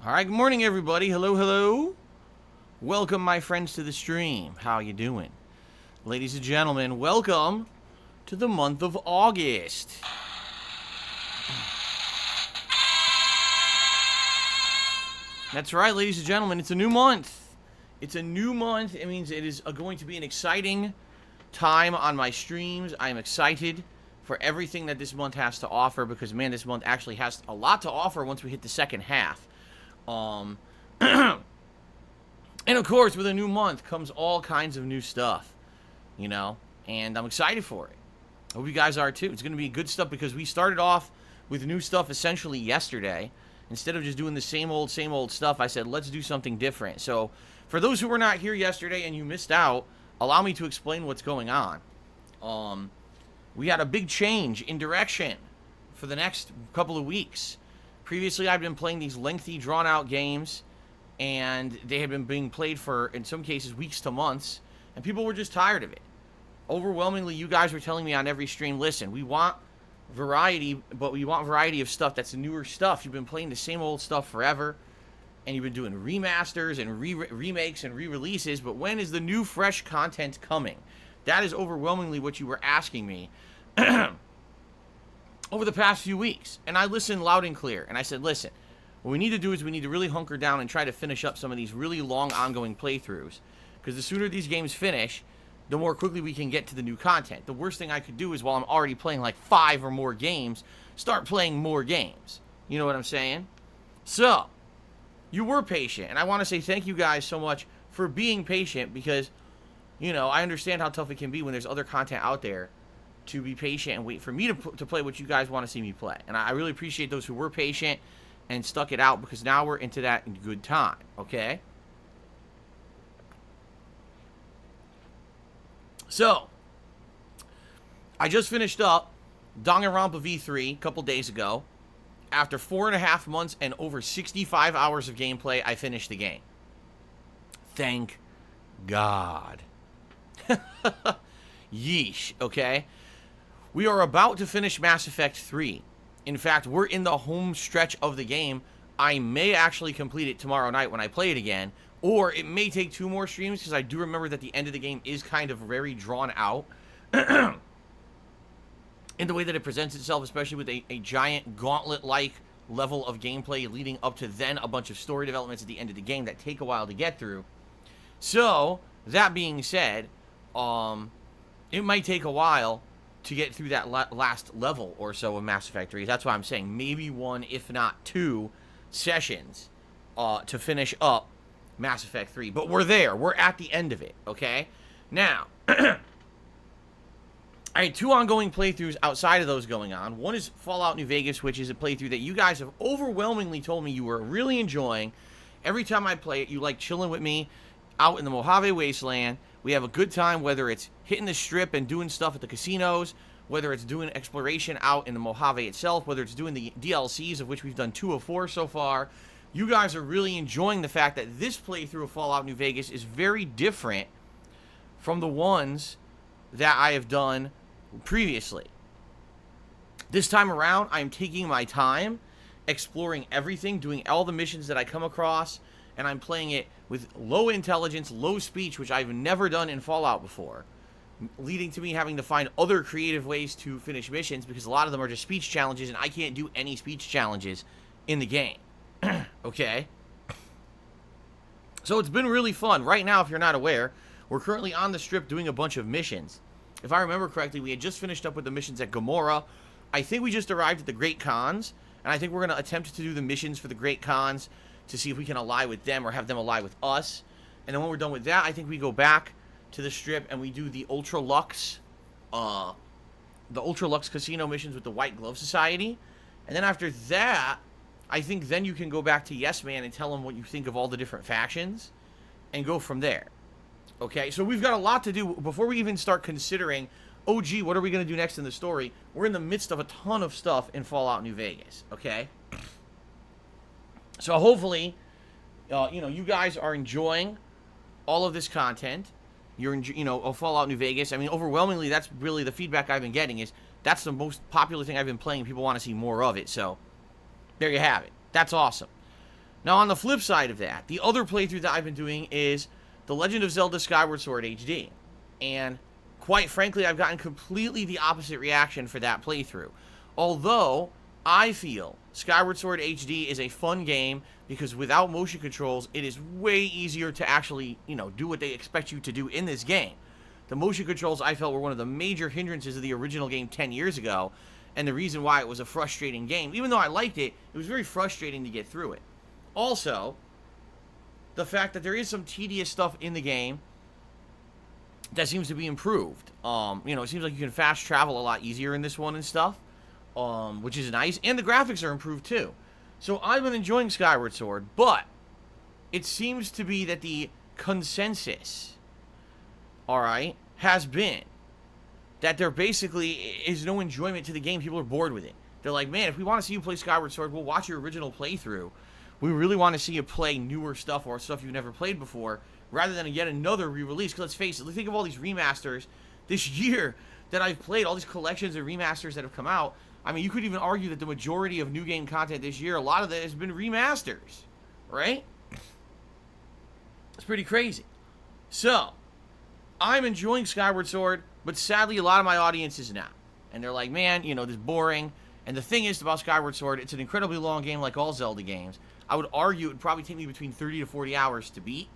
All right, good morning, everybody. Hello, hello. Welcome, my friends, to the stream. How you doing? Ladies and gentlemen, welcome to the month of August. That's right, ladies and gentlemen, it's a new month. It's a new month. It means it is going to be an exciting time on my streams. I am excited for everything that this month has to offer because, man, this month actually has a lot to offer once we hit the second half. And of course, with a new month comes all kinds of new stuff, and I'm excited for it. I hope you guys are too. It's going to be good stuff because we started off with new stuff essentially yesterday. Instead of just doing the same old stuff, I said, let's do something different. So, for those who were not here yesterday and you missed out, allow me to explain what's going on. We had a big change in direction for the next couple of weeks. Previously, I've been playing these lengthy, drawn-out games, and they had been being played for, in some cases, weeks to months, and people were just tired of it. Overwhelmingly, you guys were telling me on every stream, listen, we want variety, but we want variety of stuff that's newer stuff. You've been playing the same old stuff forever, and you've been doing remasters and remakes and re-releases, but when is the new, fresh content coming? That is overwhelmingly what you were asking me over the past few weeks. And I listened loud and clear, and I said, listen, what we need to do is we need to really hunker down and try to finish up some of these really long ongoing playthroughs, because the sooner these games finish, the more quickly we can get to the new content. The worst thing I could do is, while I'm already playing like 5 or more games, start playing more games. You know what I'm saying? So, you were patient, and I want to say thank you guys so much for being patient, because, I understand how tough it can be when there's other content out there to be patient and wait for me to play what you guys want to see me play. And I really appreciate those who were patient and stuck it out, because now we're into that good time, okay? So, I just finished up Danganronpa V3 a couple days ago. After 4.5 months and over 65 hours of gameplay, I finished the game. Thank God. Yeesh, okay? We are about to finish Mass Effect 3. In fact, we're in the home stretch of the game. I may actually complete it tomorrow night when I play it again, or it may take 2 more streams, because I do remember that the end of the game is kind of very drawn out in the way that it presents itself, especially with a giant gauntlet-like level of gameplay leading up to then a bunch of story developments at the end of the game that take a while to get through. So, that being said, it might take a while to get through that last level or so of Mass Effect 3. That's why I'm saying maybe 1, if not 2, sessions to finish up Mass Effect 3. But we're there. We're at the end of it, okay? Now, I had 2 ongoing playthroughs outside of those going on. One is Fallout New Vegas, which is a playthrough that you guys have overwhelmingly told me you were really enjoying. Every time I play it, you like chilling with me out in the Mojave Wasteland. We have a good time, whether it's hitting the strip and doing stuff at the casinos, whether it's doing exploration out in the Mojave itself, whether it's doing the DLCs, of which we've done 2 of 4 so far. You guys are really enjoying the fact that this playthrough of Fallout New Vegas is very different from the ones that I have done previously. This time around, I'm taking my time, exploring everything, doing all the missions that I come across, and I'm playing it with low intelligence, low speech, which I've never done in Fallout before, leading to me having to find other creative ways to finish missions, because a lot of them are just speech challenges, and I can't do any speech challenges in the game. Okay? So it's been really fun. Right now, if you're not aware, we're currently on the strip doing a bunch of missions. If I remember correctly, we had just finished up with the missions at Gamora. I think we just arrived at the Great Khans, and I think we're going to attempt to do the missions for the Great Khans to see if we can ally with them or have them ally with us. And then when we're done with that, I think we go back to the strip and we do the Ultra Lux casino missions with the White Glove Society. And then after that, I think then you can go back to Yes Man and tell him what you think of all the different factions and go from there. Okay, so we've got a lot to do before we even start considering, oh gee, what are we going to do next in the story? We're in the midst of a ton of stuff in Fallout New Vegas, okay? So hopefully, you guys are enjoying all of this content. You're, Fallout New Vegas. I mean, overwhelmingly, that's really the feedback I've been getting is that's the most popular thing I've been playing. People want to see more of it. So there you have it. That's awesome. Now, on the flip side of that, the other playthrough that I've been doing is The Legend of Zelda Skyward Sword HD. And quite frankly, I've gotten completely the opposite reaction for that playthrough. Although, I feel Skyward Sword HD is a fun game because without motion controls, it is way easier to actually, do what they expect you to do in this game. The motion controls, I felt, were one of the major hindrances of the original game 10 years ago, and the reason why it was a frustrating game. Even though I liked it, it was very frustrating to get through it. Also, the fact that there is some tedious stuff in the game that seems to be improved. It seems like you can fast travel a lot easier in this one and stuff, which is nice. And the graphics are improved too. So I've been enjoying Skyward Sword, but it seems to be that the consensus, has been that there basically is no enjoyment to the game. People are bored with it. They're like, man, if we want to see you play Skyward Sword, we'll watch your original playthrough. We really want to see you play newer stuff or stuff you've never played before, rather than yet another re-release. Because let's face it, think of all these remasters this year that I've played, all these collections of remasters that have come out. I mean, you could even argue that the majority of new game content this year, a lot of that has been remasters, right? It's pretty crazy. So, I'm enjoying Skyward Sword, but sadly a lot of my audience is not. And they're like, man, this is boring. And the thing is about Skyward Sword, it's an incredibly long game like all Zelda games. I would argue it would probably take me between 30 to 40 hours to beat.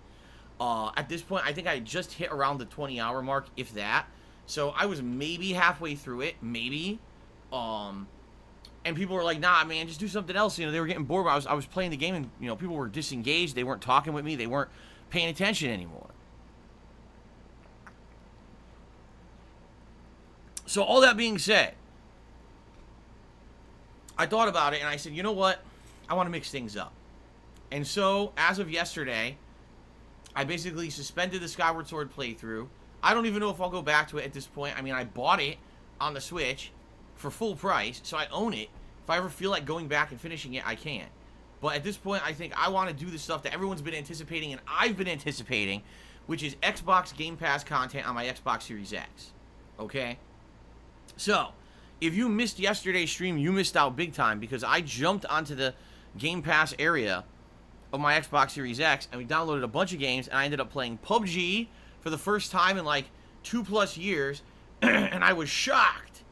At this point, I think I just hit around the 20-hour mark, if that. So I was maybe halfway through it, maybe. And people were like, nah, man, just do something else. They were getting bored. I was playing the game, and, people were disengaged. They weren't talking with me. They weren't paying attention anymore. So all that being said, I thought about it, and I said, you know what? I want to mix things up. And so, as of yesterday, I basically suspended the Skyward Sword playthrough. I don't even know if I'll go back to it at this point. I mean, I bought it on the Switch for full price, so I own it. If I ever feel like going back and finishing it, I can. But at this point, I think I want to do the stuff that everyone's been anticipating and I've been anticipating, which is Xbox Game Pass content on my Xbox Series X. Okay? So, if you missed yesterday's stream, you missed out big time because I jumped onto the Game Pass area of my Xbox Series X and we downloaded a bunch of games and I ended up playing PUBG for the first time in like 2+ years and I was shocked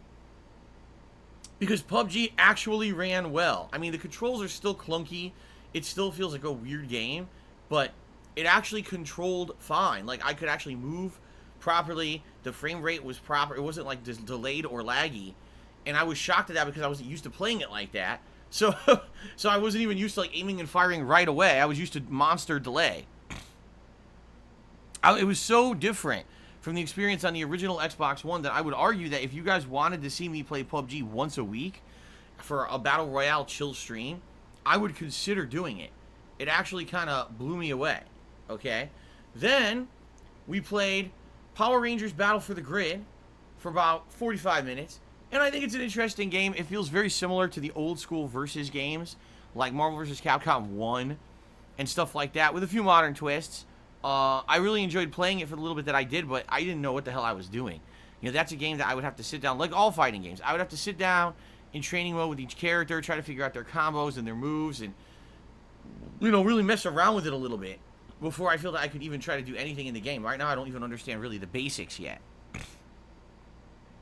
because PUBG actually ran well. I mean, the controls are still clunky. It still feels like a weird game, but it actually controlled fine. Like, I could actually move properly. The frame rate was proper. It wasn't like delayed or laggy. And I was shocked at that because I wasn't used to playing it like that. So I wasn't even used to like aiming and firing right away. I was used to monster delay. It was so different from the experience on the original Xbox One that I would argue that if you guys wanted to see me play PUBG once a week for a Battle Royale chill stream, I would consider doing it. It actually kind of blew me away, okay? Then we played Power Rangers Battle for the Grid for about 45 minutes. And I think it's an interesting game. It feels very similar to the old school versus games, like Marvel vs. Capcom 1 and stuff like that, with a few modern twists. I really enjoyed playing it for the little bit that I did, but I didn't know what the hell I was doing. That's a game that I would have to sit down, like all fighting games. I would have to sit down in training mode with each character, try to figure out their combos and their moves, and, really mess around with it a little bit before I feel that I could even try to do anything in the game. Right now, I don't even understand really the basics yet.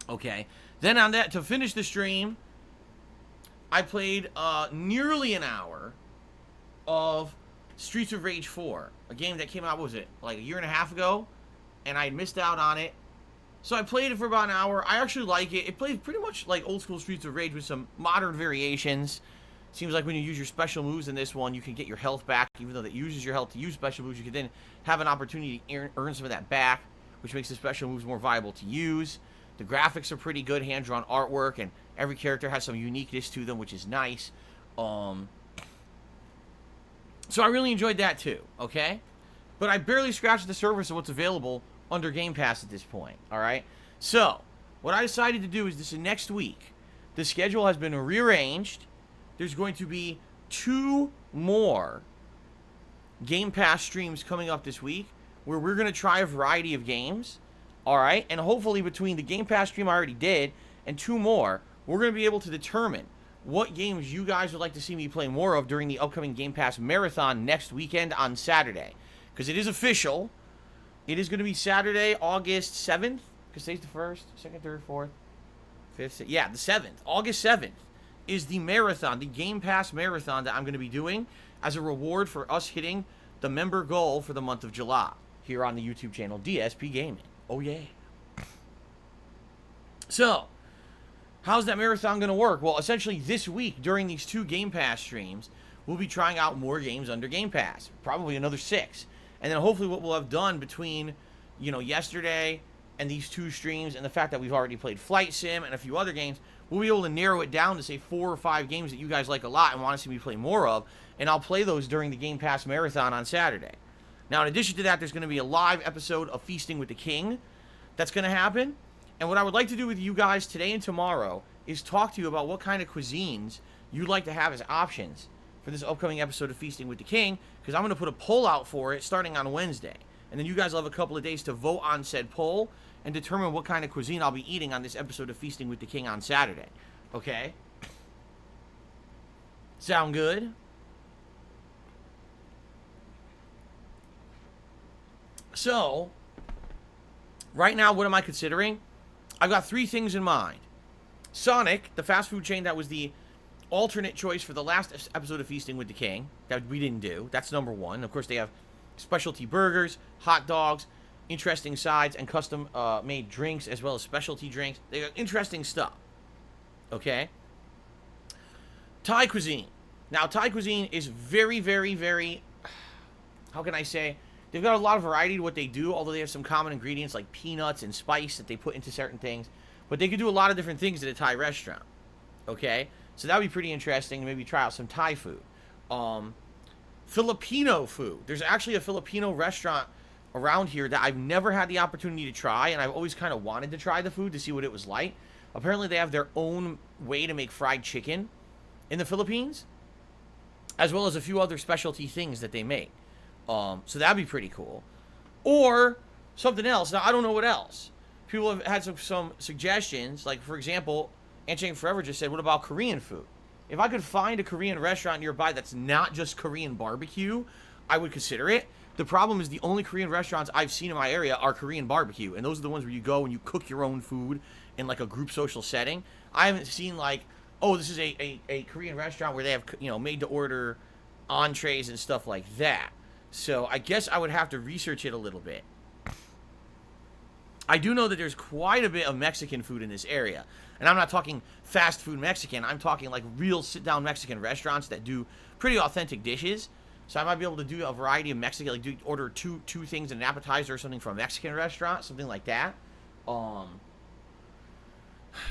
Okay. Then on that, to finish the stream, I played nearly an hour of Streets of Rage 4, a game that came out, what was it, like a year and a half ago, and I missed out on it. So I played it for about an hour. I actually like it. It plays pretty much like old school Streets of Rage with some modern variations. Seems like when you use your special moves in this one, you can get your health back, even though that uses your health to use special moves. You can then have an opportunity to earn some of that back, which makes the special moves more viable to use. The graphics are pretty good, hand-drawn artwork, and every character has some uniqueness to them, which is nice. So I really enjoyed that too, okay? But I barely scratched the surface of what's available under Game Pass at this point, alright? So, what I decided to do is this next week, the schedule has been rearranged. There's going to be 2 more Game Pass streams coming up this week where we're going to try a variety of games. Alright, and hopefully between the Game Pass stream I already did and 2 more, we're going to be able to determine what games you guys would like to see me play more of during the upcoming Game Pass Marathon next weekend on Saturday. Because it is official. It is going to be Saturday, August 7th. Because today's the 1st, 2nd, 3rd, 4th, 5th, 6th. Yeah, the 7th. August 7th is the marathon, the Game Pass Marathon that I'm going to be doing as a reward for us hitting the member goal for the month of July here on the YouTube channel DSPGaming. Oh, yeah. So, how's that marathon going to work? Well, essentially this week during these 2 Game Pass streams, we'll be trying out more games under Game Pass. Probably another 6. And then hopefully what we'll have done between, yesterday and these 2 streams and the fact that we've already played Flight Sim and a few other games, we'll be able to narrow it down to, say, 4 or 5 games that you guys like a lot and want to see me play more of. And I'll play those during the Game Pass Marathon on Saturday. Now, in addition to that, there's going to be a live episode of Feasting with the King that's going to happen. And what I would like to do with you guys today and tomorrow is talk to you about what kind of cuisines you'd like to have as options for this upcoming episode of Feasting with the King, because I'm going to put a poll out for it starting on Wednesday. And then you guys will have a couple of days to vote on said poll and determine what kind of cuisine I'll be eating on this episode of Feasting with the King on Saturday. Okay? Sound good? So, right now, what am I considering? I've got 3 things in mind. Sonic, the fast food chain that was the alternate choice for the last episode of Feasting with the King, that we didn't do. That's number 1. Of course, they have specialty burgers, hot dogs, interesting sides, and custom-made drinks, as well as specialty drinks. They got interesting stuff. Okay? Thai cuisine. Now, Thai cuisine is very, very, very... How can I say? They've got a lot of variety to what they do, although they have some common ingredients like peanuts and spice that they put into certain things. But they could do a lot of different things at a Thai restaurant. Okay? So that would be pretty interesting. Maybe try out some Thai food. Filipino food. There's actually a Filipino restaurant around here that I've never had the opportunity to try, and I've always kind of wanted to try the food to see what it was like. Apparently they have their own way to make fried chicken in the Philippines, as well as a few other specialty things that they make. So that'd be pretty cool. Or something else. Now, I don't know what else. People have had some suggestions. Like, for example, Anchang Forever just said, what about Korean food? If I could find a Korean restaurant nearby that's not just Korean barbecue, I would consider it. The problem is the only Korean restaurants I've seen in my area are Korean barbecue. And those are the ones where you go and you cook your own food in, like, a group social setting. I haven't seen, like, oh, this is a Korean restaurant where they have, made-to-order entrees and stuff like that. So I guess I would have to research it a little bit. I do know that there's quite a bit of Mexican food in this area. And I'm not talking fast food Mexican. I'm talking like real sit-down Mexican restaurants that do pretty authentic dishes. So I might be able to do a variety of Mexican, like order two things and an appetizer or something from a Mexican restaurant, something like that. Or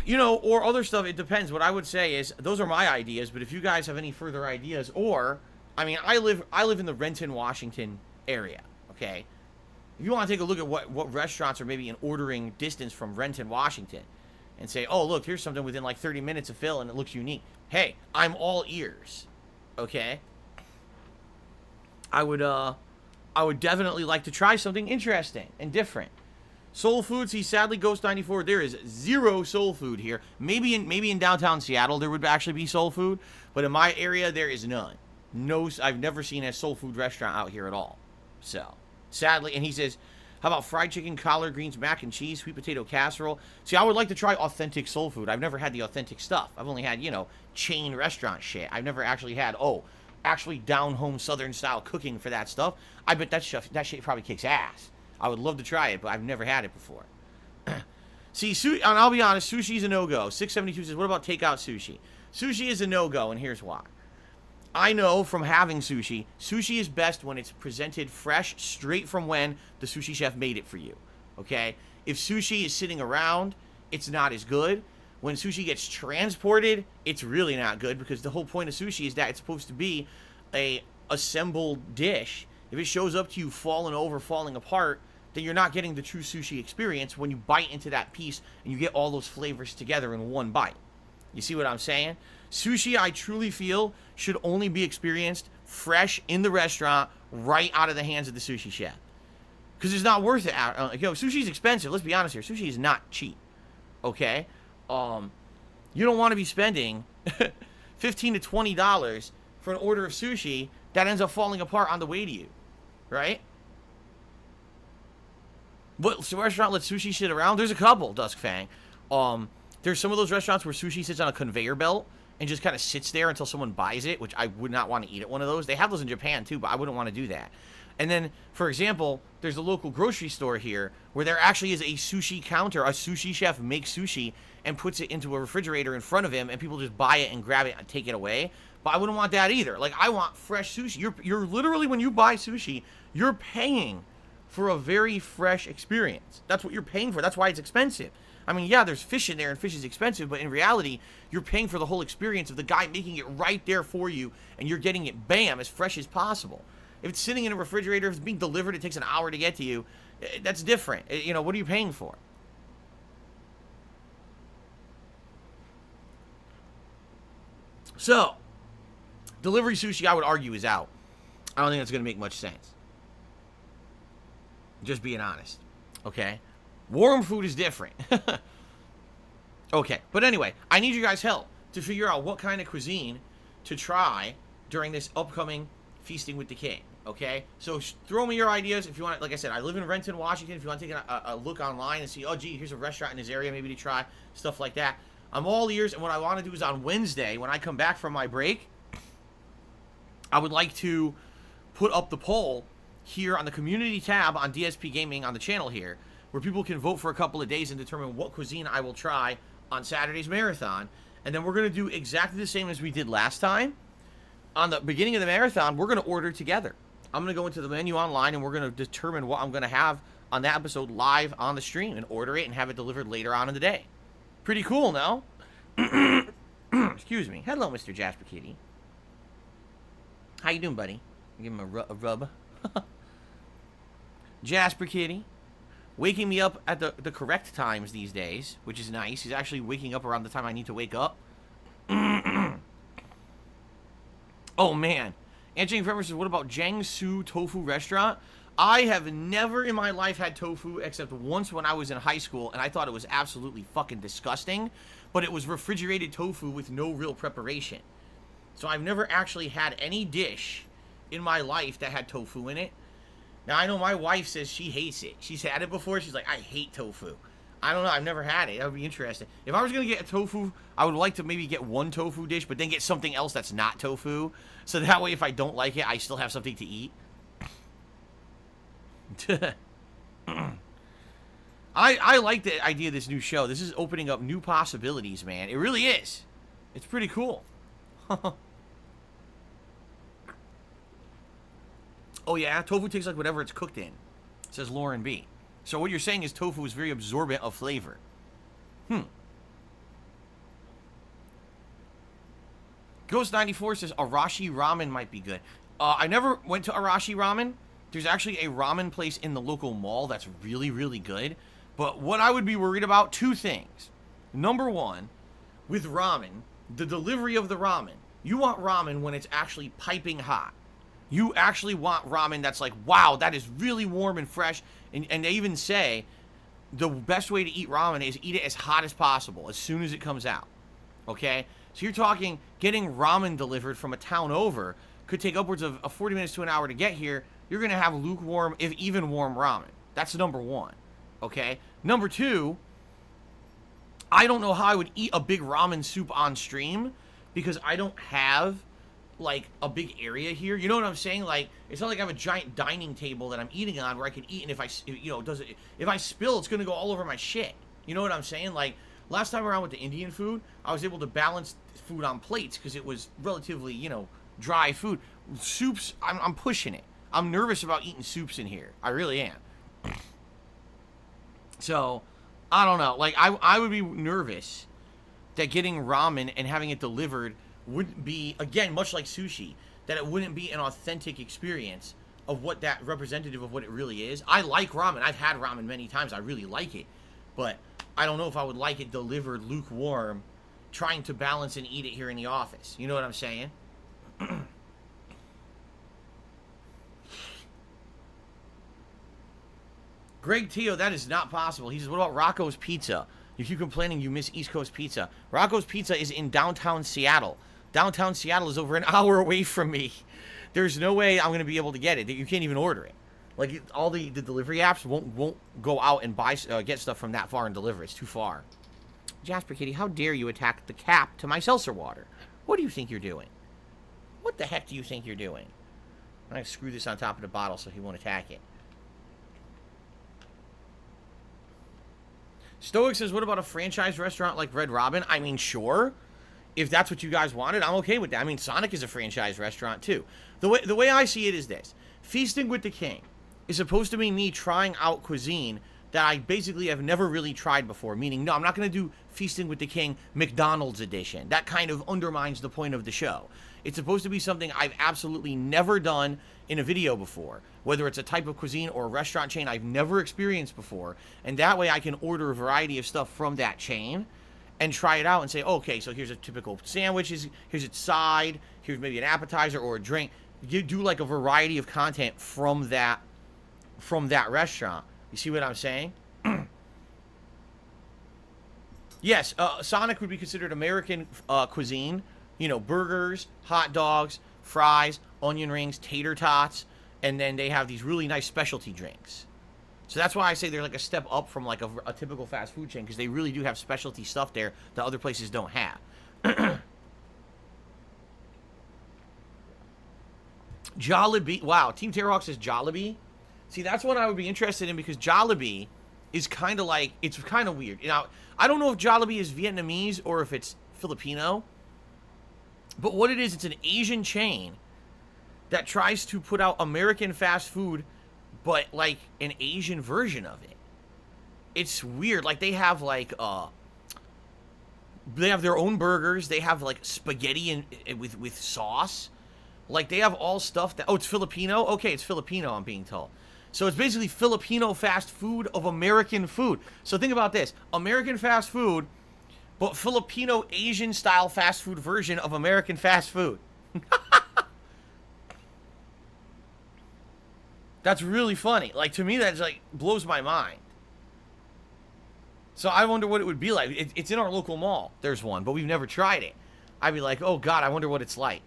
other stuff. It depends. What I would say is those are my ideas. But if you guys have any further ideas, I live in the Renton, Washington area, okay? If you want to take a look at what restaurants are maybe in ordering distance from Renton, Washington, and say, oh, look, here's something within like 30 minutes of Phil, and it looks unique. Hey, I'm all ears, okay? I would definitely like to try something interesting and different. Soul food, see, sadly, Ghost94, there is zero soul food here. Maybe in downtown Seattle there would actually be soul food, but in my area there is none. No, I've never seen a soul food restaurant out here at all. So, sadly, and he says, how about fried chicken, collard greens, mac and cheese, sweet potato casserole? See, I would like to try authentic soul food. I've never had the authentic stuff. I've only had, chain restaurant shit. I've never actually had, actually down-home Southern-style cooking for that stuff. I bet that shit probably kicks ass. I would love to try it, but I've never had it before. See, and I'll be honest, sushi's a no-go. 672 says, what about takeout sushi? Sushi is a no-go, and here's why. I know from having sushi is best when it's presented fresh, straight from when the sushi chef made it for you, okay? If sushi is sitting around, it's not as good. When sushi gets transported, it's really not good, because the whole point of sushi is that it's supposed to be a assembled dish. If it shows up to you falling over, falling apart, then you're not getting the true sushi experience when you bite into that piece and you get all those flavors together in one bite. You see what I'm saying? Sushi, I truly feel, should only be experienced fresh in the restaurant, right out of the hands of the sushi chef. Because it's not worth it. Sushi's expensive. Let's be honest here. Sushi is not cheap. Okay? You don't want to be spending $15 to $20 for an order of sushi that ends up falling apart on the way to you, right? What restaurant lets sushi sit around? There's a couple, Duskfang. There's some of those restaurants where sushi sits on a conveyor belt and just kind of sits there until someone buys it, which I would not want to eat at one of those. They have those in Japan too, but I wouldn't want to do that. And then, for example, there's a local grocery store here where there actually is a sushi counter. A sushi chef makes sushi and puts it into a refrigerator in front of him, and people just buy it and grab it and take it away. But I wouldn't want that either. Like, I want fresh sushi. You're literally, when you buy sushi, you're paying for a very fresh experience. That's what you're paying for. That's why it's expensive. I mean, yeah, there's fish in there, and fish is expensive, but in reality, you're paying for the whole experience of the guy making it right there for you, and you're getting it, bam, as fresh as possible. If it's sitting in a refrigerator, if it's being delivered, it takes an hour to get to you, that's different. You know, what are you paying for? So, delivery sushi, I would argue, is out. I don't think that's going to make much sense. Just being honest. Okay? Warm food is different. Okay, but anyway, I need you guys' help to figure out what kind of cuisine to try during this upcoming Feasting with the King. Okay? So throw me your ideas if you want. Like I said, I live in Renton, Washington. If you want to take a look online and see, oh, gee, here's a restaurant in this area maybe to try, stuff like that. I'm all ears, and what I want to do is on Wednesday, when I come back from my break, I would like to put up the poll here on the community tab on DSP Gaming on the channel here, where people can vote for a couple of days and determine what cuisine I will try on Saturday's marathon. And then we're going to do exactly the same as we did last time. On the beginning of the marathon, we're going to order together. I'm going to go into the menu online, and we're going to determine what I'm going to have on that episode live on the stream and order it and have it delivered later on in the day. Pretty cool, no? Excuse me. Hello, Mr. Jasper Kitty. How you doing, buddy? Give him a rub. Jasper Kitty. Waking me up at the correct times these days, which is nice. He's actually waking up around the time I need to wake up. Oh, man. Anthony Trevor says, what about Jiangsu Tofu Restaurant? I have never in my life had tofu except once when I was in high school, and I thought it was absolutely fucking disgusting, but it was refrigerated tofu with no real preparation. So I've never actually had any dish in my life that had tofu in it. Now, I know my wife says she hates it. She's had it before. She's like, I hate tofu. I don't know. I've never had it. That would be interesting. If I was going to get a tofu, I would like to maybe get one tofu dish, but then get something else that's not tofu. So that way, if I don't like it, I still have something to eat. I like the idea of this new show. This is opening up new possibilities, man. It really is. It's pretty cool. Oh, yeah? Tofu tastes like whatever it's cooked in, says Lauren B. So what you're saying is tofu is very absorbent of flavor. Ghost94 says Arashi Ramen might be good. I never went to Arashi Ramen. There's actually a ramen place in the local mall that's really, really good. But what I would be worried about, two things. Number one, with ramen, the delivery of the ramen. You want ramen when it's actually piping hot. You actually want ramen that's like, wow, that is really warm and fresh. And they even say the best way to eat ramen is eat it as hot as possible, as soon as it comes out. Okay? So you're talking getting ramen delivered from a town over could take upwards of 40 minutes to an hour to get here. You're going to have lukewarm, if even warm ramen. That's number one. Okay? Number two, I don't know how I would eat a big ramen soup on stream because I don't have like a big area here. You know what I'm saying? Like, it's not like I have a giant dining table that I'm eating on where I can eat, and if I spill, it's going to go all over my shit. You know what I'm saying? Like, last time around with the Indian food, I was able to balance food on plates because it was relatively, dry food. Soups, I'm pushing it. I'm nervous about eating soups in here. I really am. So, I don't know. Like, I would be nervous that getting ramen and having it delivered wouldn't be, again, much like sushi, that it wouldn't be an authentic experience of what that representative of what it really is. I like ramen. I've had ramen many times. I really like it. But I don't know if I would like it delivered lukewarm, trying to balance and eat it here in the office. You know what I'm saying? Greg Teo, that is not possible. He says, what about Rocco's Pizza? You keep complaining you miss East Coast pizza. Rocco's Pizza is in downtown Seattle. Downtown Seattle is over an hour away from me. There's no way I'm going to be able to get it. You can't even order it. Like, all the delivery apps won't go out and get stuff from that far and deliver. It's too far. Jasper Kitty, how dare you attack the cap to my seltzer water? What do you think you're doing? What the heck do you think you're doing? I'm going to screw this on top of the bottle so he won't attack it. Stoic says, what about a franchise restaurant like Red Robin? I mean, sure. If that's what you guys wanted, I'm okay with that. I mean, Sonic is a franchise restaurant, too. The way I see it is this. Feasting with the King is supposed to be me trying out cuisine that I basically have never really tried before. Meaning, no, I'm not going to do Feasting with the King McDonald's edition. That kind of undermines the point of the show. It's supposed to be something I've absolutely never done in a video before. Whether it's a type of cuisine or a restaurant chain I've never experienced before. And that way I can order a variety of stuff from that chain and try it out and say, okay, so here's a typical sandwich, here's its side, here's maybe an appetizer or a drink. You do like a variety of content from that restaurant. You see what I'm saying? Yes, Sonic would be considered American cuisine. You know, burgers, hot dogs, fries, onion rings, tater tots, and then they have these really nice specialty drinks. So that's why I say they're like a step up from like a typical fast food chain, because they really do have specialty stuff there that other places don't have. Jollibee. Wow, Team Terrorhawk says Jollibee. See, that's one I would be interested in, because Jollibee is kind of like, it's kind of weird. Now, I don't know if Jollibee is Vietnamese or if it's Filipino, but what it is, it's an Asian chain that tries to put out American fast food, but like an Asian version of it. It's weird. Like, they have like they have their own burgers. They have like spaghetti with sauce. Like, they have all stuff that, oh, it's Filipino? Okay, it's Filipino, I'm being told. So it's basically Filipino fast food of American food. So think about this. American fast food, but Filipino Asian style fast food version of American fast food. That's really funny. Like, to me, that's like blows my mind. So I wonder what it would be like. It's in our local mall. There's one, but we've never tried it. I'd be like, oh God, I wonder what it's like.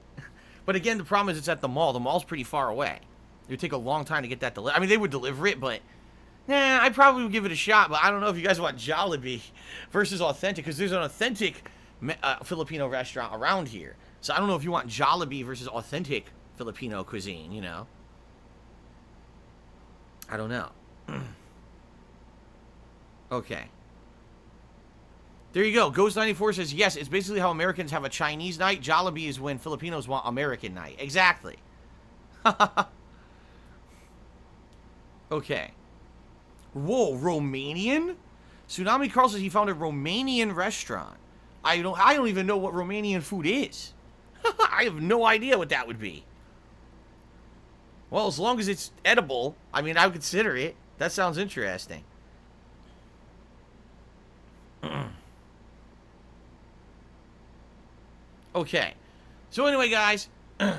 But again, the problem is it's at the mall. The mall's pretty far away. It would take a long time to get that delivered. I mean, they would deliver it, but nah, I probably would give it a shot. But I don't know if you guys want Jollibee versus authentic, because there's an authentic Filipino restaurant around here. So I don't know if you want Jollibee versus authentic Filipino cuisine, you know. I don't know. Okay. There you go. Ghost94 says, yes, it's basically how Americans have a Chinese night. Jollibee is when Filipinos want American night. Exactly. Okay. Whoa, Romanian? Tsunami Carl says he found a Romanian restaurant. I don't even know what Romanian food is. I have no idea what that would be. Well, as long as it's edible, I mean, I would consider it. That sounds interesting. Okay. So anyway, guys,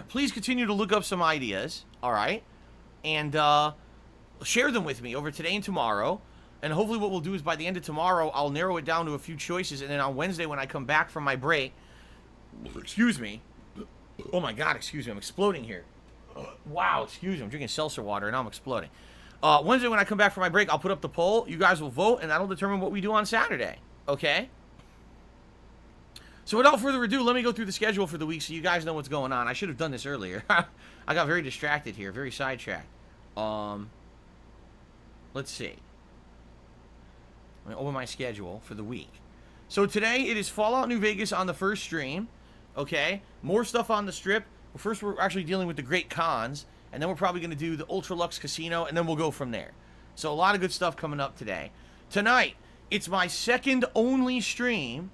please continue to look up some ideas, all right? And share them with me over today and tomorrow. And hopefully what we'll do is by the end of tomorrow, I'll narrow it down to a few choices. And then on Wednesday when I come back from my break, excuse me. Oh my God, excuse me. I'm exploding here. Wow, excuse me. I'm drinking seltzer water and now I'm exploding. Wednesday when I come back from my break, I'll put up the poll. You guys will vote and that'll determine what we do on Saturday. Okay? So without further ado, let me go through the schedule for the week so you guys know what's going on. I should have done this earlier. I got very distracted here, very sidetracked. Let's see. Let me open my schedule for the week. So today it is Fallout New Vegas on the first stream. Okay? More stuff on the strip. First we're actually dealing with the Great Cons, and then we're probably going to do the Ultra Lux Casino, and then we'll go from there. So a lot of good stuff coming up today. Tonight, it's my second only stream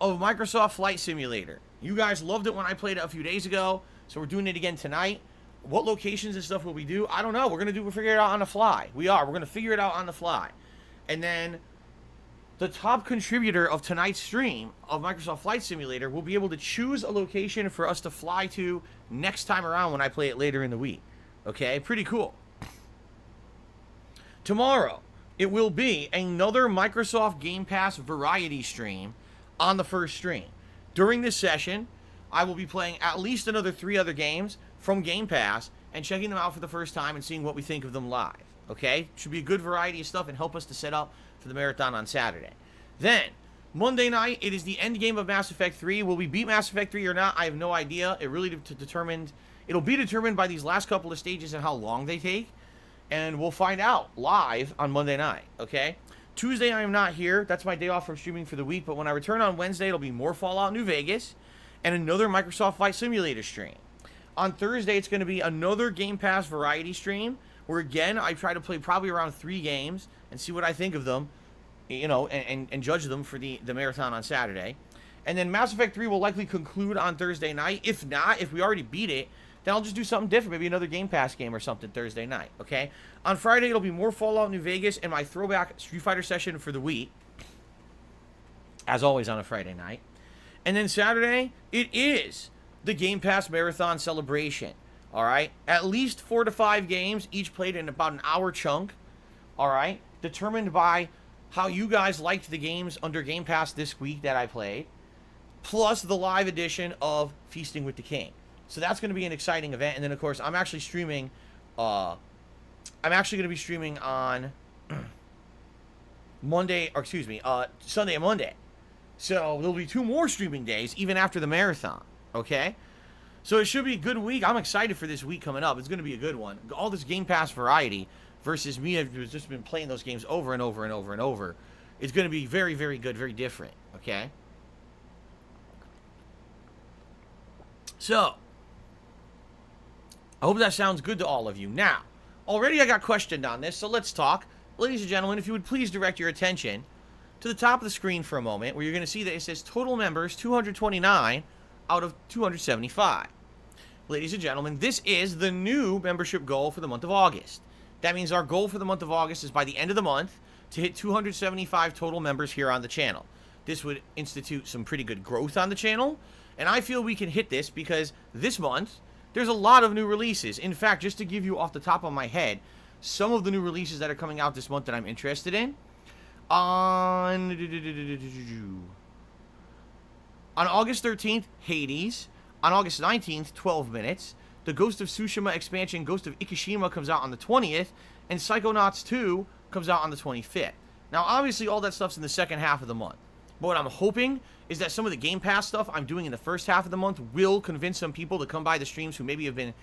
of Microsoft Flight Simulator. You guys loved it when I played it a few days ago, so we're doing it again tonight. What locations and stuff will we do? I don't know. We'll figure it out on the fly. We're going to figure it out on the fly. And then the top contributor of tonight's stream of Microsoft Flight Simulator will be able to choose a location for us to fly to next time around when I play it later in the week. Okay? Pretty cool. Tomorrow, it will be another Microsoft Game Pass variety stream on the first stream. During this session, I will be playing at least another 3 other games from Game Pass and checking them out for the first time and seeing what we think of them live. Okay? Should be a good variety of stuff and help us to set up for the marathon on Saturday. Then, Monday night, it is the end game of Mass Effect 3. Will we beat Mass Effect 3 or not? I have no idea. It'll be determined by these last couple of stages and how long they take. And we'll find out live on Monday night, okay? Tuesday, I am not here. That's my day off from streaming for the week. But when I return on Wednesday, it'll be more Fallout New Vegas and another Microsoft Flight Simulator stream. On Thursday, it's going to be another Game Pass variety stream where, again, I try to play probably around 3 games and see what I think of them, you know, and judge them for the marathon on Saturday. And then Mass Effect 3 will likely conclude on Thursday night. If not, if we already beat it, then I'll just do something different. Maybe another Game Pass game or something Thursday night, okay? On Friday, it'll be more Fallout New Vegas and my throwback Street Fighter session for the week. As always on a Friday night. And then Saturday, it is the Game Pass Marathon Celebration, all right? At least 4 to 5 games, each played in about an hour chunk, all right? Determined by how you guys liked the games under Game Pass this week that I played, plus the live edition of Feasting with the King. So that's going to be an exciting event. And then, of course, I'm actually streaming, I'm actually going to be streaming on Sunday and Monday. So there'll be 2 more streaming days, even after the marathon, okay? So it should be a good week. I'm excited for this week coming up. It's going to be a good one. All this Game Pass variety versus me who's just been playing those games over and over and over and over. It's going to be very, very good, very different, okay? So, I hope that sounds good to all of you. Now, already I got questioned on this, so let's talk. Ladies and gentlemen, if you would please direct your attention to the top of the screen for a moment, where you're going to see that it says total members 229 out of 275. Ladies and gentlemen, this is the new membership goal for the month of August. That means our goal for the month of August is by the end of the month to hit 275 total members here on the channel. This would institute some pretty good growth on the channel, and I feel we can hit this because this month there's a lot of new releases. In fact, just to give you off the top of my head some of the new releases that are coming out this month that I'm interested in. On August 13th, Hades. On August 19th, 12 Minutes. The Ghost of Tsushima expansion, Ghost of Ikishima, comes out on the 20th. And Psychonauts 2 comes out on the 25th. Now, obviously, all that stuff's in the second half of the month. But what I'm hoping is that some of the Game Pass stuff I'm doing in the first half of the month will convince some people to come by the streams who maybe have been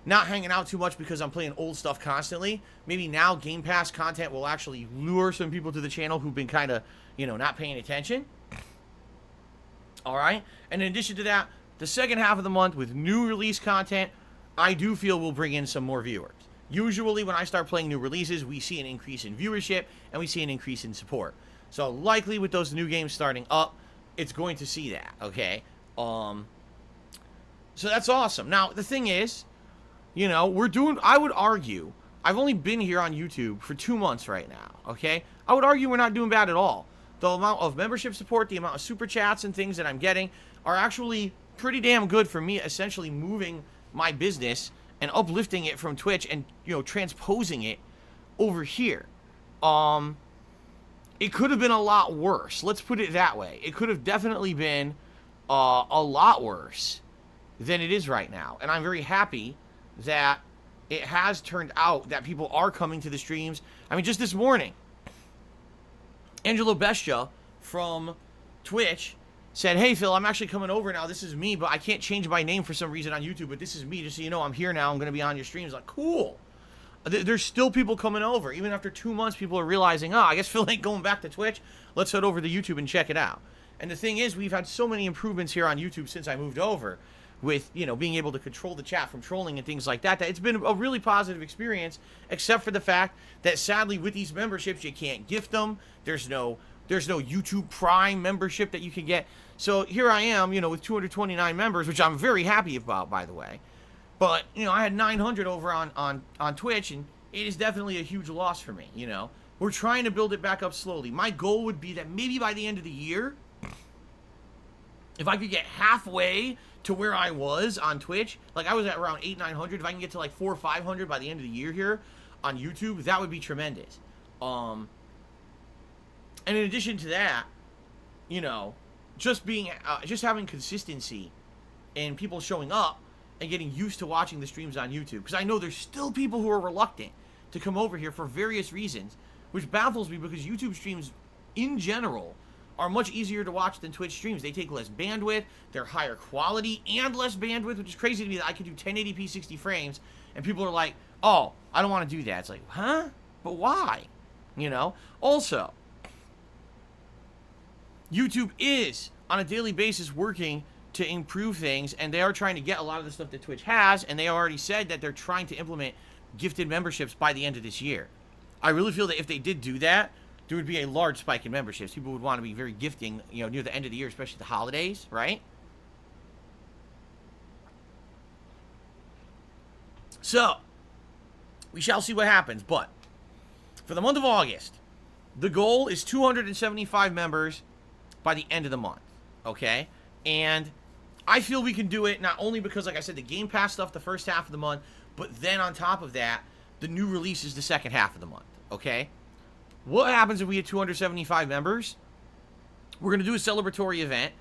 not hanging out too much because I'm playing old stuff constantly. Maybe now Game Pass content will actually lure some people to the channel who've been kind of, you know, not paying attention. All right? And in addition to that, the second half of the month with new release content, I do feel will bring in some more viewers. Usually when I start playing new releases, we see an increase in viewership and we see an increase in support. So likely with those new games starting up, it's going to see that, okay? So that's awesome. Now, the thing is, you know, I would argue, I've only been here on YouTube for 2 months right now, okay? I would argue we're not doing bad at all. The amount of membership support, the amount of super chats and things that I'm getting are actually pretty damn good for me essentially moving my business and uplifting it from Twitch and, you know, transposing it over here. It could have been a lot worse. Let's put it that way. It could have definitely been a lot worse than it is right now. And I'm very happy that it has turned out that people are coming to the streams. I mean, just this morning, Angelo Bestia from Twitch said, "Hey, Phil, I'm actually coming over now. This is me, but I can't change my name for some reason on YouTube, but this is me. Just so you know, I'm here now. I'm going to be on your streams." Like, cool. There's still people coming over. Even after 2 months, people are realizing, I guess Phil ain't going back to Twitch. Let's head over to YouTube and check it out. And the thing is, we've had so many improvements here on YouTube since I moved over with, you know, being able to control the chat from trolling and things like that, that it's been a really positive experience, except for the fact that sadly with these memberships, you can't gift them. There's no YouTube Prime membership that you can get. So here I am, you know, with 229 members, which I'm very happy about, by the way. But, you know, I had 900 over on Twitch, and it is definitely a huge loss for me, you know. We're trying to build it back up slowly. My goal would be that maybe by the end of the year, if I could get halfway to where I was on Twitch, like I was at around 800-900, if I can get to like 400 or 500 by the end of the year here on YouTube, that would be tremendous. And in addition to that, you know, just having consistency and people showing up and getting used to watching the streams on YouTube. Because I know there's still people who are reluctant to come over here for various reasons, which baffles me because YouTube streams in general are much easier to watch than Twitch streams. They take less bandwidth, they're higher quality and less bandwidth, which is crazy to me that I could do 1080p 60 frames and people are like, oh, I don't want to do that. It's like, huh? But why? You know? Also, YouTube is on a daily basis working to improve things, and they are trying to get a lot of the stuff that Twitch has, and they already said that they're trying to implement gifted memberships by the end of this year. I really feel that if they did do that, there would be a large spike in memberships. People would want to be very gifting, you know, near the end of the year, especially the holidays, right? So, we shall see what happens, but for the month of August, the goal is 275 members by the end of the month, okay? And I feel we can do it not only because, like I said, the Game Pass stuff the first half of the month, but then on top of that, the new release is the second half of the month, okay? What happens if we get 275 members? We're going to do a celebratory event,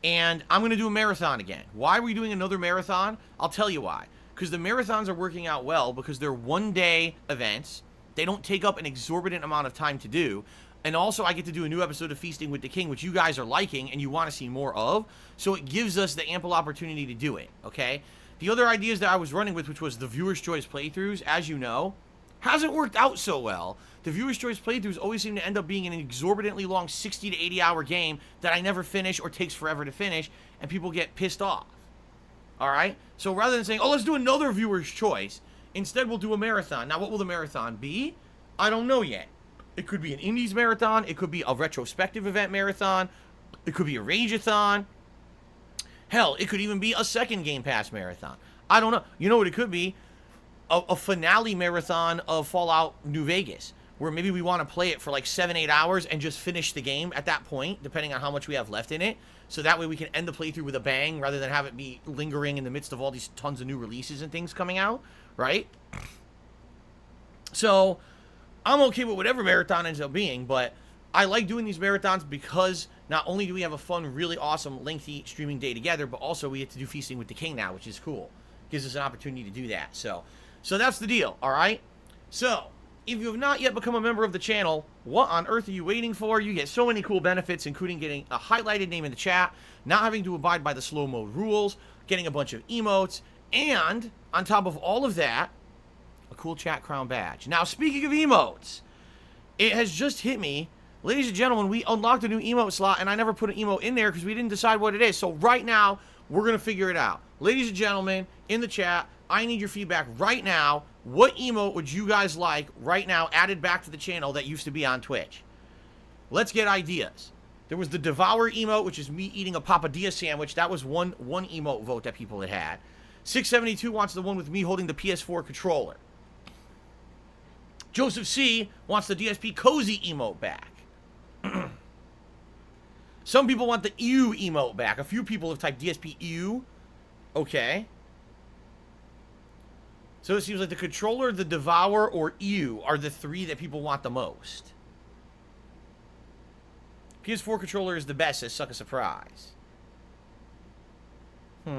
and I'm going to do a marathon again. Why are we doing another marathon? I'll tell you why. Because the marathons are working out well because they're one-day events. They don't take up an exorbitant amount of time to do. And also, I get to do a new episode of Feasting with the King, which you guys are liking and you want to see more of. So it gives us the ample opportunity to do it, okay? The other ideas that I was running with, which was the Viewer's Choice playthroughs, as you know, hasn't worked out so well. The Viewer's Choice playthroughs always seem to end up being an exorbitantly long 60 to 80 hour game that I never finish or takes forever to finish, and people get pissed off. Alright? So rather than saying, oh, let's do another Viewer's Choice, instead we'll do a marathon. Now, what will the marathon be? I don't know yet. It could be an Indies marathon. It could be a retrospective event marathon. It could be a Rage-a-thon. Hell, it could even be a second Game Pass marathon. I don't know. You know what it could be? A finale marathon of Fallout New Vegas, where maybe we want to play it for like 7-8 hours and just finish the game at that point, depending on how much we have left in it. So that way we can end the playthrough with a bang rather than have it be lingering in the midst of all these tons of new releases and things coming out, right? So I'm okay with whatever marathon ends up being, but I like doing these marathons because not only do we have a fun, really awesome, lengthy streaming day together, but also we get to do Feasting with the King now, which is cool. Gives us an opportunity to do that. So that's the deal, all right? So, if you have not yet become a member of the channel, what on earth are you waiting for? You get so many cool benefits, including getting a highlighted name in the chat, not having to abide by the slow mode rules, getting a bunch of emotes, and on top of all of that, a cool chat crown badge. Now, speaking of emotes, it has just hit me. Ladies and gentlemen, we unlocked a new emote slot, and I never put an emote in there because we didn't decide what it is. So right now, we're going to figure it out. Ladies and gentlemen, in the chat, I need your feedback right now. What emote would you guys like right now added back to the channel that used to be on Twitch? Let's get ideas. There was the Devour emote, which is me eating a papadilla sandwich. That was one emote vote that people had. 672 wants the one with me holding the PS4 controller. Joseph C wants the DSP Cozy emote back. Some people want the ew emote back. A few people have typed DSP ew. Okay. So it seems like the controller, the Devour, or ew are the three that people want the most. PS4 controller is the best, says Suck a Surprise. We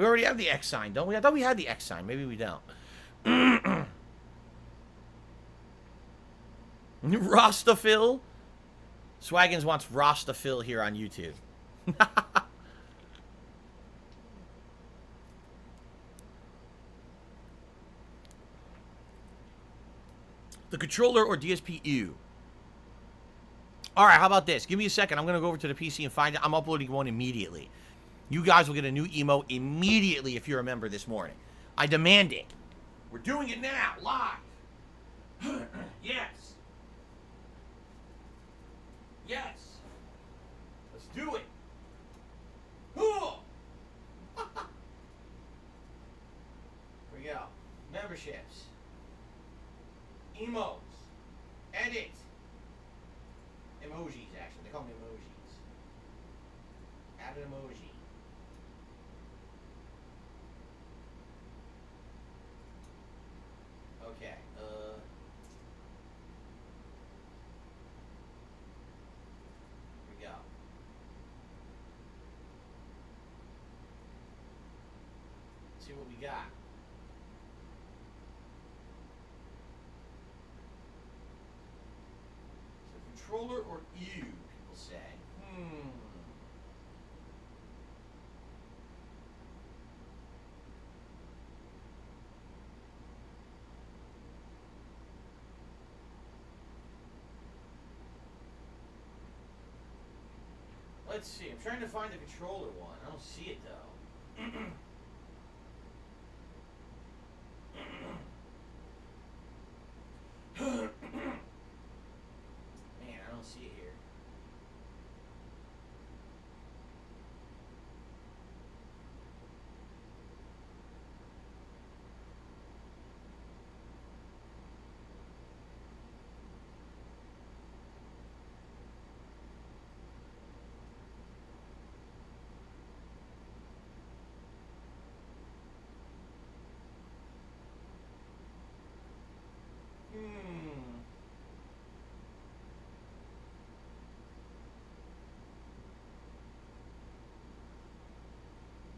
already have the X sign, don't we? I thought we had the X sign. Maybe we don't. Rastafil? Swaggins wants Rastafil here on YouTube. The controller or DSP ew? Alright, how about this? Give me a second. I'm going to go over to the PC and find it. I'm uploading one immediately. You guys will get a new emote immediately if you're a member this morning. I demand it. We're doing it now, live. Yes. Yes. Let's do it. Cool. Here we go. Memberships. Emotes. Edit. Emojis, actually. They call them emojis. Add an emoji. Okay. see what we got. So controller or you, people say. Let's see. I'm trying to find the controller one. I don't see it though. Man, I don't see it here.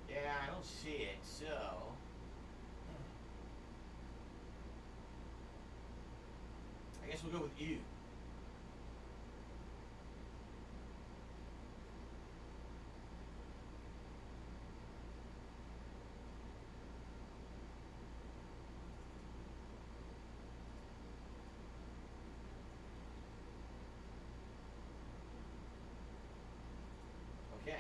Yeah, I don't see it, so I guess we'll go with you. Okay.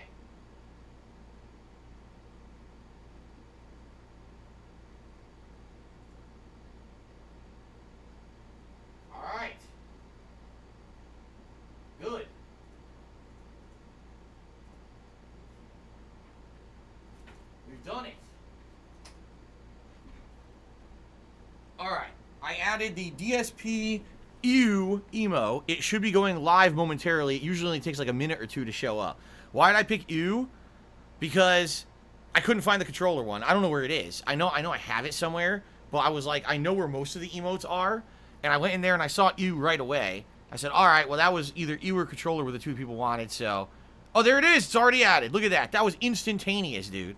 All right. Good. We've done it. All right. I added the DSP emo. It should be going live momentarily. It usually only takes like a minute or two to show up. Why did I pick ew? Because I couldn't find the controller one. I don't know where it is. I know I have it somewhere, but I was like, I know where most of the emotes are, and I went in there and I saw ew right away. I said, all right, well, that was either ew or controller were the two people wanted, so. Oh, there it is. It's already added. Look at that. That was instantaneous, dude.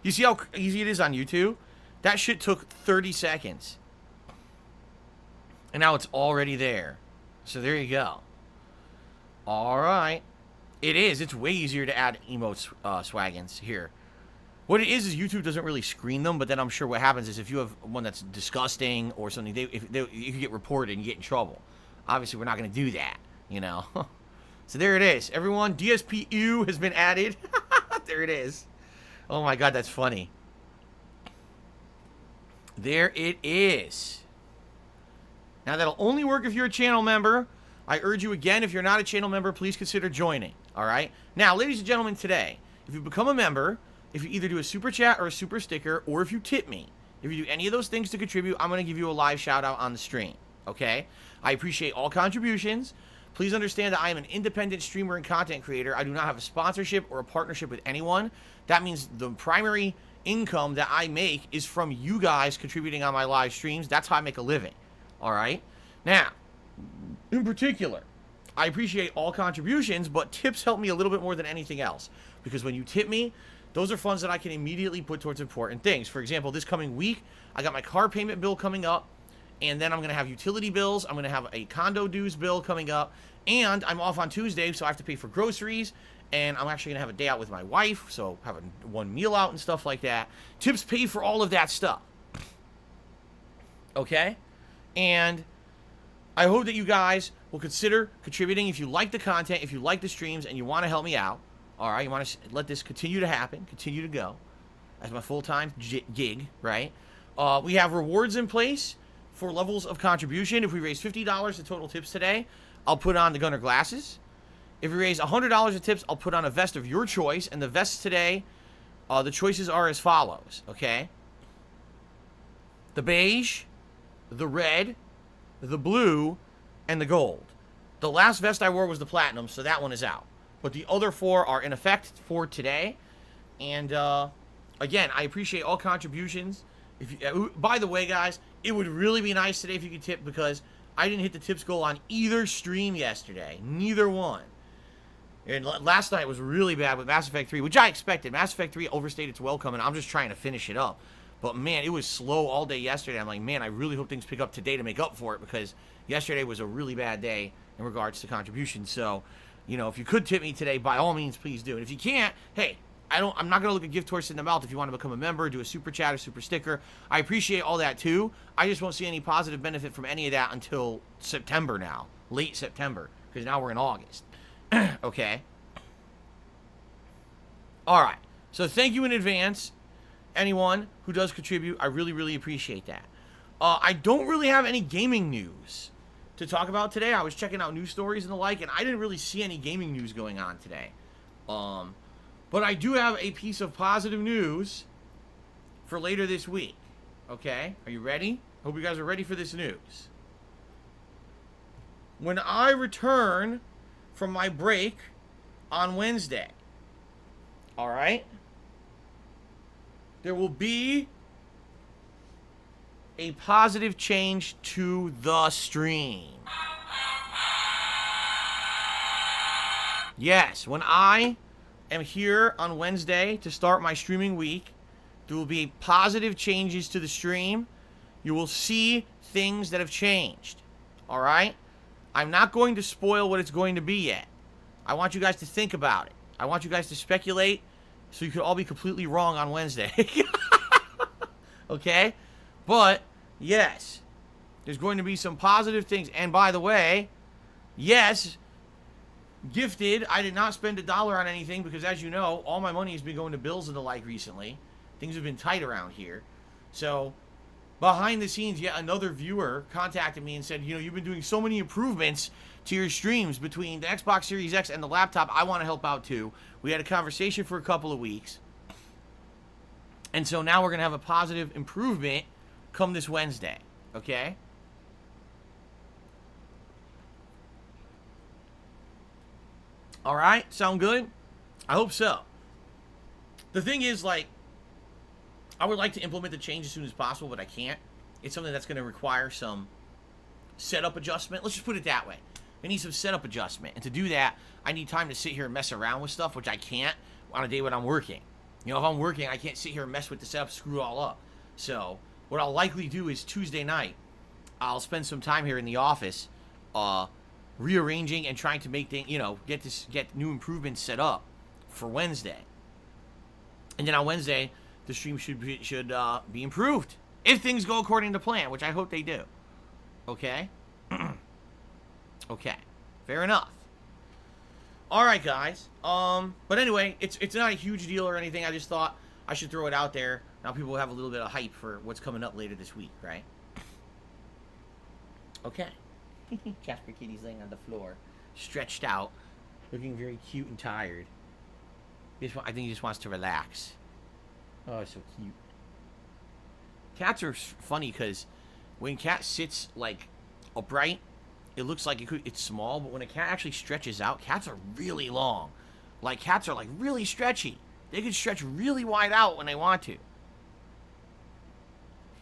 You see how easy it is on YouTube? That shit took 30 seconds. And now it's already there. So there you go. All right. It is. It's way easier to add emotes, swaggins here. What it is YouTube doesn't really screen them, but then I'm sure what happens is if you have one that's disgusting or something, you could get reported and get in trouble. Obviously, we're not going to do that, you know. So there it is. Everyone, DSPU has been added. There it is. Oh my God, that's funny. There it is. Now, that'll only work if you're a channel member. I urge you again, if you're not a channel member, please consider joining. All right? Now, ladies and gentlemen, today, if you become a member, if you either do a super chat or a super sticker, or if you tip me, if you do any of those things to contribute, I'm going to give you a live shout out on the stream. Okay? I appreciate all contributions. Please understand that I am an independent streamer and content creator. I do not have a sponsorship or a partnership with anyone. That means the primary income that I make is from you guys contributing on my live streams. That's how I make a living. All right? Now, in particular, I appreciate all contributions, but tips help me a little bit more than anything else. Because when you tip me, those are funds that I can immediately put towards important things. For example, this coming week, I got my car payment bill coming up, and then I'm going to have utility bills. I'm going to have a condo dues bill coming up, and I'm off on Tuesday, so I have to pay for groceries, and I'm actually going to have a day out with my wife, so have one meal out and stuff like that. Tips pay for all of that stuff. Okay? And I hope that you guys will consider contributing if you like the content, if you like the streams, and you want to help me out. All right, you want to let this continue to happen, continue to go as my full-time gig, right? We have rewards in place for levels of contribution. If we raise $50 in total tips today, I'll put on the Gunner glasses. If we raise $100 of tips, I'll put on a vest of your choice. And the vests today, the choices are as follows, okay? The beige, the red, the blue, and the gold. The last vest I wore was the platinum, so that one is out. But the other four are in effect for today. And, again, I appreciate all contributions. If you, by the way, guys, it would really be nice today if you could tip, because I didn't hit the tips goal on either stream yesterday. Neither one. And last night was really bad with Mass Effect 3, which I expected. Mass Effect 3 overstayed its welcome, and I'm just trying to finish it up. But, man, it was slow all day yesterday. I'm like, man, I really hope things pick up today to make up for it, because yesterday was a really bad day in regards to contributions. So, you know, if you could tip me today, by all means, please do. And if you can't, hey, I'm not going to look a gift horse in the mouth if you want to become a member, do a super chat or super sticker. I appreciate all that, too. I just won't see any positive benefit from any of that until September now. Late September, because now we're in August. Okay? Alright. So thank you in advance, anyone who does contribute. I really, really appreciate that. I don't really have any gaming news to talk about today. I was checking out news stories and the like, and I didn't really see any gaming news going on today. But I do have a piece of positive news for later this week. Okay? Are you ready? Hope you guys are ready for this news. When I return from my break on Wednesday, alright, there will be a positive change to the stream. Yes, when I am here on Wednesday to start my streaming week, there will be positive changes to the stream. You will see things that have changed. Alright? I'm not going to spoil what it's going to be yet. I want you guys to think about it. I want you guys to speculate so you could all be completely wrong on Wednesday. Okay? But, yes, there's going to be some positive things. And by the way, yes, gifted, I did not spend $1 on anything because, as you know, all my money has been going to bills and the like recently. Things have been tight around here. So, behind the scenes, yet another viewer contacted me and said, you know, you've been doing so many improvements to your streams between the Xbox Series X and the laptop. I want to help out too. We had a conversation for a couple of weeks. And so now we're going to have a positive improvement come this Wednesday. Okay? Alright? Sound good? I hope so. The thing is, like, I would like to implement the change as soon as possible, but I can't. It's something that's going to require some setup adjustment. Let's just put it that way. I need some setup adjustment. And to do that, I need time to sit here and mess around with stuff, which I can't on a day when I'm working. You know, if I'm working, I can't sit here and mess with the setup, screw it all up. So, what I'll likely do is Tuesday night, I'll spend some time here in the office, rearranging and trying to make things, you know, get new improvements set up for Wednesday. And then on Wednesday, the stream should be improved if things go according to plan, which I hope they do. Okay? Okay. Fair enough. Alright, guys. But anyway, it's not a huge deal or anything. I just thought I should throw it out there. Now people will have a little bit of hype for what's coming up later this week, right? Okay. Jasper Kitty's laying on the floor, stretched out, looking very cute and tired. I think he just wants to relax. Oh, it's so cute. Cats are funny because when cat sits, like, upright, it looks like it's small, but when a cat actually stretches out, cats are really long. Like, cats are, like, really stretchy. They can stretch really wide out when they want to.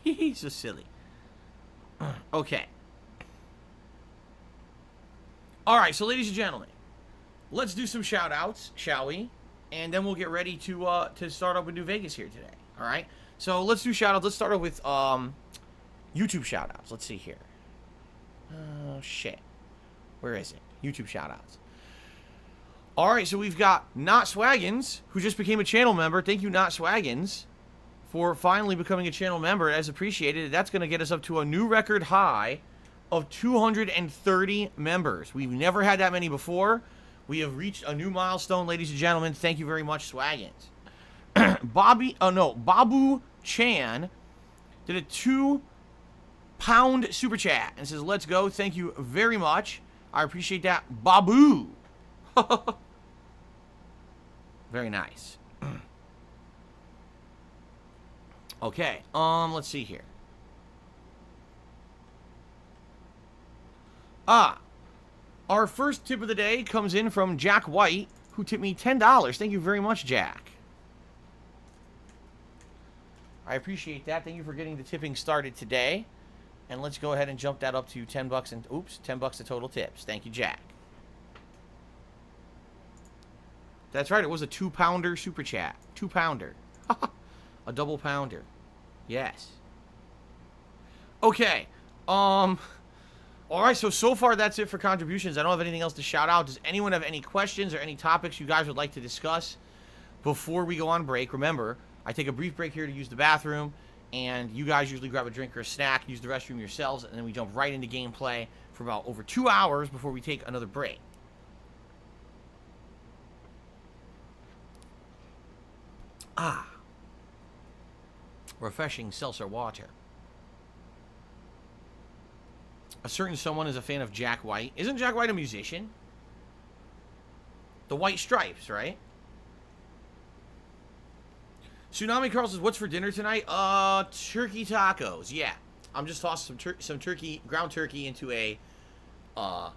He's so silly. Okay. Alright, so ladies and gentlemen, let's do some shout-outs, shall we? And then we'll get ready to start up with New Vegas here today. Alright? So let's do shout-outs. Let's start off with YouTube shout-outs. Let's see here. Oh, shit. Where is it? YouTube shout-outs. Alright, so we've got Not Swaggins, who just became a channel member. Thank you, Not Swaggins, for finally becoming a channel member. As appreciated. That's going to get us up to a new record high of 230 members. We've never had that many before. We have reached a new milestone, ladies and gentlemen. Thank you very much, Swaggins. Babu Chan did a £2 super chat and says, let's go. Thank you very much. I appreciate that. Babu. Very nice. Okay, let's see here. Our first tip of the day comes in from Jack White, who tipped me $10. Thank you very much, Jack. I appreciate that. Thank you for getting the tipping started today. And let's go ahead and jump that up to 10 bucks and, oops, 10 bucks to total tips. Thank you, Jack. That's right. It was a 2-pounder super chat. 2-pounder. A double pounder. Yes. Okay. All right. So far that's it for contributions. I don't have anything else to shout out. Does anyone have any questions or any topics you guys would like to discuss before we go on break? Remember, I take a brief break here to use the bathroom, and you guys usually grab a drink or a snack, use the restroom yourselves, and then we jump right into gameplay for about over 2 hours before we take another break. Ah. Refreshing seltzer water. A certain someone is a fan of Jack White. Isn't Jack White a musician? The White Stripes, right? Tsunami Carl says, what's for dinner tonight? Turkey tacos. Yeah. I'm just tossing some turkey, ground turkey into a pan,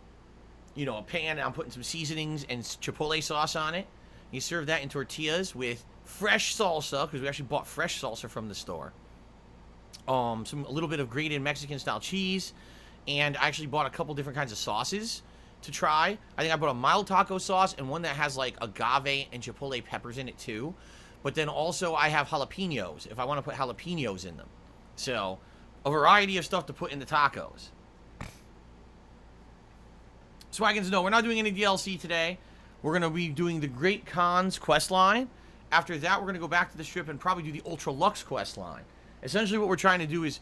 and I'm putting some seasonings and chipotle sauce on it. You serve that in tortillas with fresh salsa, because we actually bought fresh salsa from the store. A little bit of grated Mexican style cheese, and I actually bought a couple different kinds of sauces to try. I think I bought a mild taco sauce and one that has like agave and chipotle peppers in it too. But then also I have jalapenos if I want to put jalapenos in them. So a variety of stuff to put in the tacos. Swaggins, no, we're not doing any DLC today. We're going to be doing the Great Khans quest line. After that, we're going to go back to the strip and probably do the Ultra Lux quest line. Essentially what we're trying to do is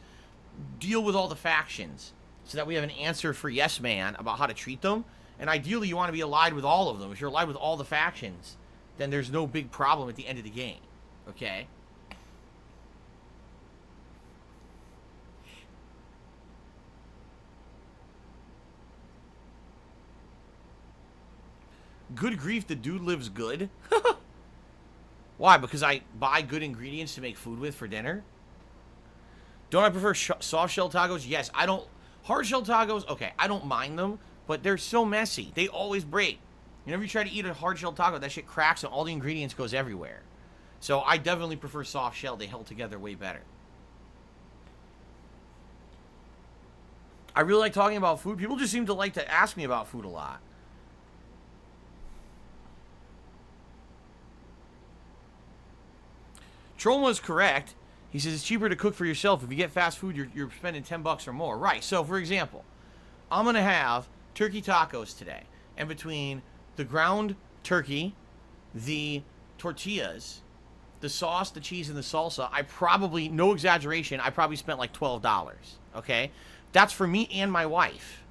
deal with all the factions so that we have an answer for Yes Man about how to treat them. And ideally, you want to be allied with all of them. If you're allied with all the factions, then there's no big problem at the end of the game. Okay? Good grief, the dude lives good. Why? Because I buy good ingredients to make food with for dinner? Don't I prefer soft shell tacos? Yes, I don't. Hard shell tacos, okay, I don't mind them, but they're so messy. They always break. Whenever you try to eat a hard shell taco, that shit cracks and all the ingredients goes everywhere. So I definitely prefer soft shell. They held together way better. I really like talking about food. People just seem to like to ask me about food a lot. Troll was correct. He says it's cheaper to cook for yourself. If you get fast food, you're spending $10 or more. Right. So, for example, I'm going to have turkey tacos today. And between the ground turkey, the tortillas, the sauce, the cheese, and the salsa, I probably, no exaggeration, I probably spent like $12. Okay? That's for me and my wife.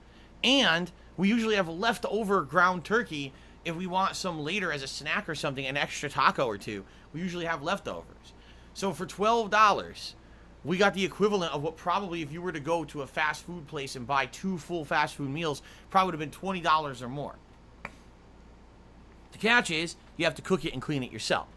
And we usually have leftover ground turkey if we want some later as a snack or something, an extra taco or two. We usually have leftovers. So for $12, we got the equivalent of what probably if you were to go to a fast food place and buy 2 full fast food meals, probably would have been $20 or more. The catch is, you have to cook it and clean it yourself.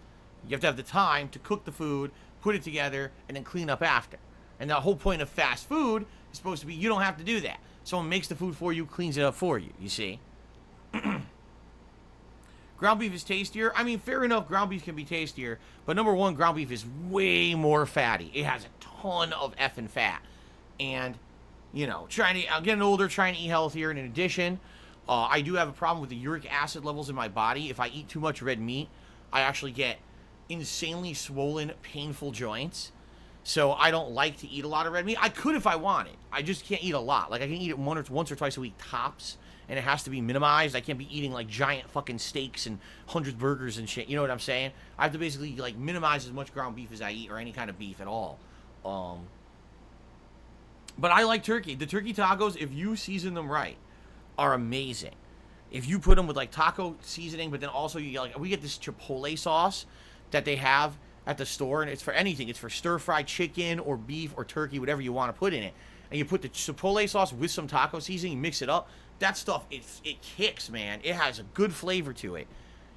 You have to have the time to cook the food, put it together, and then clean up after. And the whole point of fast food is supposed to be you don't have to do that. Someone makes the food for you, cleans it up for you, you see? Ground beef is tastier. I mean, fair enough, ground beef can be tastier. But number one, ground beef is way more fatty. It has a ton of effing fat. And, I'm getting older, trying to eat healthier. And in addition, I do have a problem with the uric acid levels in my body. If I eat too much red meat, I actually get insanely swollen, painful joints. So I don't like to eat a lot of red meat. I could if I wanted. I just can't eat a lot. Like, I can eat it once or twice a week tops. And it has to be minimized. I can't be eating like giant fucking steaks and hundreds of burgers and shit. You know what I'm saying? I have to basically like minimize as much ground beef as I eat or any kind of beef at all. But I like turkey. The turkey tacos, if you season them right, are amazing. If you put them with like taco seasoning, but then also we get this chipotle sauce that they have at the store, and it's for anything. It's for stir-fried chicken or beef or turkey, whatever you want to put in it. And you put the chipotle sauce with some taco seasoning, mix it up. That stuff, it kicks, man. It has a good flavor to it.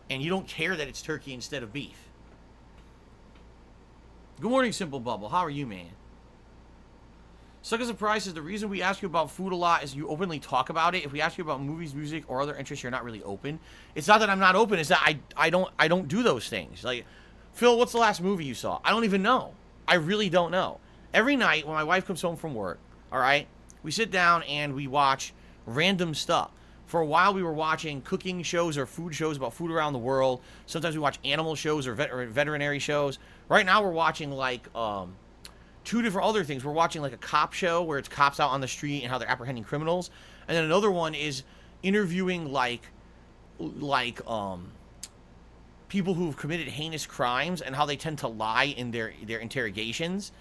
And you don't care that it's turkey instead of beef. Good morning, Simple Bubble. How are you, man? Suck as a Price says the reason we ask you about food a lot is you openly talk about it. If we ask you about movies, music, or other interests, you're not really open. It's not that I'm not open. It's that I don't do those things. Like, Phil, what's the last movie you saw? I don't even know. I really don't know. Every night when my wife comes home from work, all right, we sit down and we watch random stuff. For a while, we were watching cooking shows or food shows about food around the world. Sometimes we watch animal shows or veterinary shows. Right now, we're watching like two different other things. We're watching like a cop show where it's cops out on the street and how they're apprehending criminals, and then another one is interviewing like people who've committed heinous crimes and how they tend to lie in their interrogations.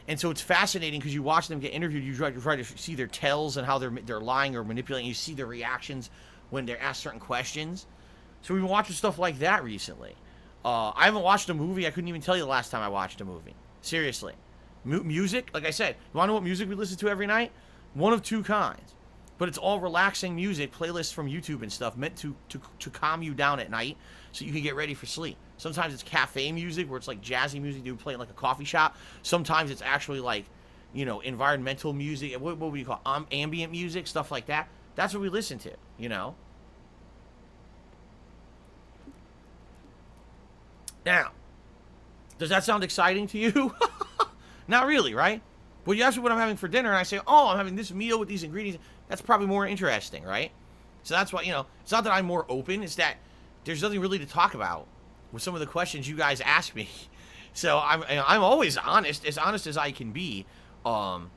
And so it's fascinating because you watch them get interviewed. You try to see their tells and how they're lying or manipulating. You see their reactions when they're asked certain questions. So we've been watching stuff like that recently. I haven't watched a movie. I couldn't even tell you the last time I watched a movie. Seriously. Music, like I said, you want to know what music we listen to every night? One of two kinds. But it's all relaxing music, playlists from YouTube and stuff, meant to calm you down at night so you can get ready for sleep. Sometimes it's cafe music, where it's like jazzy music you play in like a coffee shop. Sometimes it's actually like, you know, environmental music. What would you call it? Ambient music, stuff like that. That's what we listen to, you know? Now, does that sound exciting to you? Not really, right? Well, you ask me what I'm having for dinner, and I say, oh, I'm having this meal with these ingredients. That's probably more interesting, right? So that's why, you know, it's not that I'm more open. It's that there's nothing really to talk about with some of the questions you guys ask me. So I'm always honest as I can be. I'm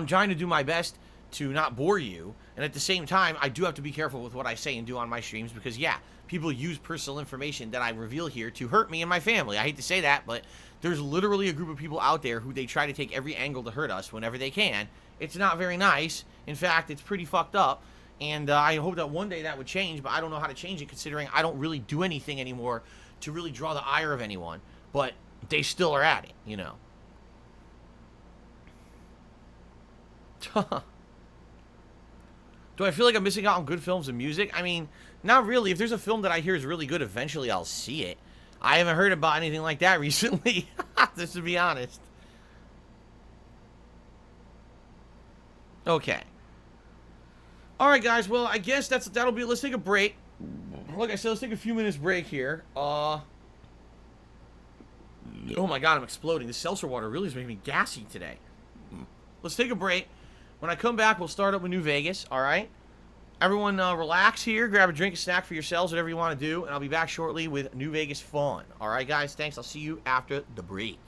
trying to do my best to not bore you. And at the same time, I do have to be careful with what I say and do on my streams because, yeah, people use personal information that I reveal here to hurt me and my family. I hate to say that, but there's literally a group of people out there who they try to take every angle to hurt us whenever they can. It's not very nice. In fact, it's pretty fucked up. And I hope that one day that would change, but I don't know how to change it considering I don't really do anything anymore to really draw the ire of anyone. But they still are at it, you know. Do I feel like I'm missing out on good films and music? I mean, not really. If there's a film that I hear is really good, eventually I'll see it. I haven't heard about anything like that recently, just to be honest. Okay. Alright, guys. Well, I guess that'll be it. Let's take a break. Like I said, let's take a few minutes break here. Oh my god, I'm exploding. This seltzer water really is making me gassy today. Let's take a break. When I come back, we'll start up with New Vegas, alright? Everyone relax here, grab a drink, a snack for yourselves, whatever you want to do, and I'll be back shortly with New Vegas fun. Alright, guys, thanks. I'll see you after the break.